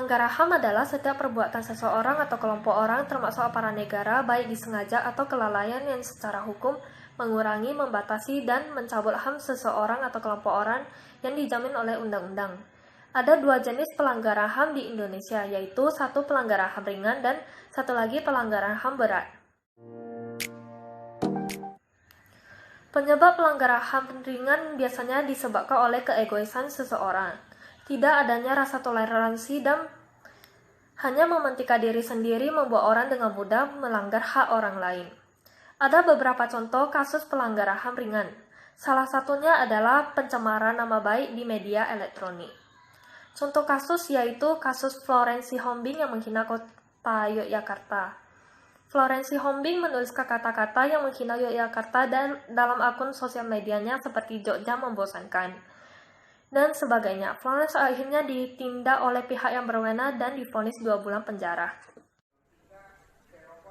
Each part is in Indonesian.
Pelanggaran HAM adalah setiap perbuatan seseorang atau kelompok orang termasuk aparat negara baik disengaja atau kelalaian yang secara hukum mengurangi, membatasi, dan mencabut HAM seseorang atau kelompok orang yang dijamin oleh undang-undang. Ada dua jenis pelanggaran HAM di Indonesia, yaitu satu pelanggaran HAM ringan dan satu lagi pelanggaran HAM berat. Penyebab pelanggaran HAM ringan biasanya disebabkan oleh keegoisan seseorang, tidak adanya rasa toleransi, dan hanya mementingkan diri sendiri membuat orang dengan mudah melanggar hak orang lain. Ada beberapa contoh kasus pelanggaran HAM ringan. Salah satunya adalah pencemaran nama baik di media elektronik. Contoh kasus yaitu kasus Florence Sihombing yang menghina kota Yogyakarta. Florence Sihombing menuliskan kata-kata yang menghina Yogyakarta dan dalam akun sosial medianya seperti Jogja membosankan dan sebagainya. Florence akhirnya ditindak oleh pihak yang berwenang dan divonis 2 bulan penjara.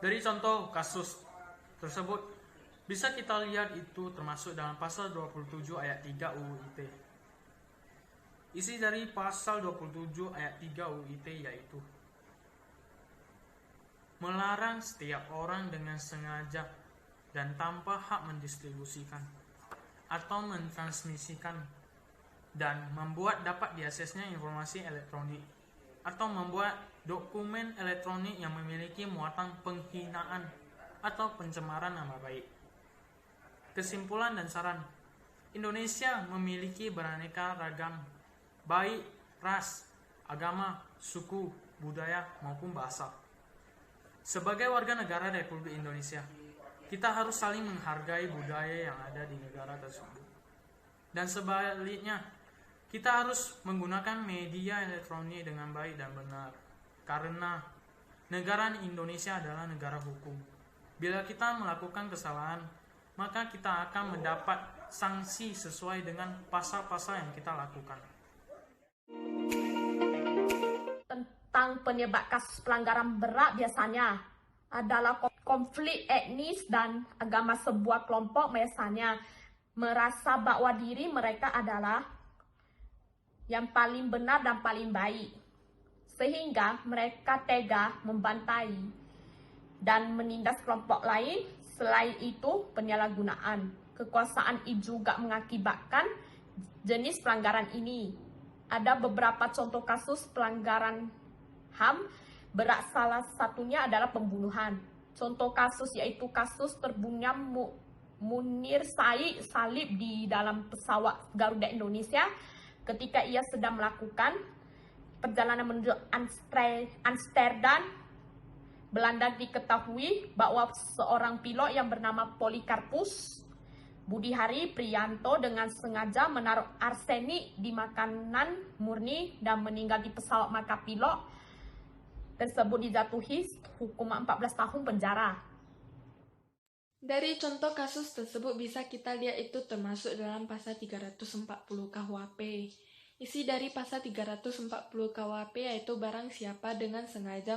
Dari contoh kasus tersebut, bisa kita lihat itu termasuk dalam pasal 27 ayat 3 UU ITE. Isi dari pasal 27 ayat 3 UU ITE yaitu melarang setiap orang dengan sengaja dan tanpa hak mendistribusikan atau mentransmisikan dan membuat dapat diaksesnya informasi elektronik atau membuat dokumen elektronik yang memiliki muatan penghinaan atau pencemaran nama baik. Kesimpulan dan saran, Indonesia memiliki beraneka ragam, baik ras, agama, suku, budaya, maupun bahasa. Sebagai warga negara Republik Indonesia, kita harus saling menghargai budaya yang ada di negara tersebut. Dan sebaliknya, kita harus menggunakan media elektronik dengan baik dan benar. Karena negara Indonesia adalah negara hukum. Bila kita melakukan kesalahan, maka kita akan mendapat sanksi sesuai dengan pasal-pasal yang kita lakukan. Tentang penyebab kasus pelanggaran berat biasanya adalah konflik etnis dan agama sebuah kelompok biasanya merasa bahwa diri mereka adalah yang paling benar dan paling baik, sehingga mereka tega membantai dan menindas kelompok lain. Selain itu, penyalahgunaan kekuasaan juga mengakibatkan jenis pelanggaran ini. Ada beberapa contoh kasus pelanggaran HAM berat, salah satunya adalah pembunuhan. Contoh kasus yaitu kasus terbunuhnya Munir Said Salib di dalam pesawat Garuda Indonesia ketika ia sedang melakukan perjalanan menuju Amsterdam, Belanda. Diketahui bahwa seorang pilot yang bernama Polikarpus Budihari Priyanto dengan sengaja menaruh arsenik di makanan murni dan meninggal di pesawat, maka pilot tersebut dijatuhi hukuman 14 tahun penjara. Dari contoh kasus tersebut bisa kita lihat itu termasuk dalam pasal 340 KUHP. Isi dari pasal 340 KUHP yaitu barang siapa dengan sengaja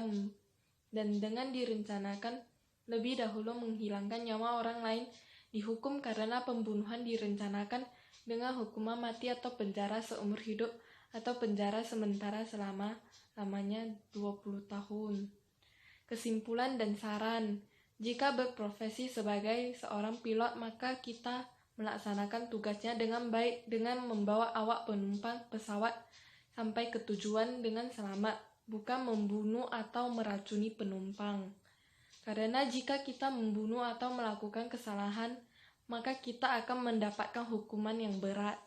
dan dengan direncanakan lebih dahulu menghilangkan nyawa orang lain dihukum karena pembunuhan direncanakan dengan hukuman mati atau penjara seumur hidup atau penjara sementara selama-lamanya 20 tahun. Kesimpulan dan saran, jika berprofesi sebagai seorang pilot, maka kita melaksanakan tugasnya dengan baik dengan membawa awak penumpang pesawat sampai ke tujuan dengan selamat, bukan membunuh atau meracuni penumpang. Karena jika kita membunuh atau melakukan kesalahan, maka kita akan mendapatkan hukuman yang berat.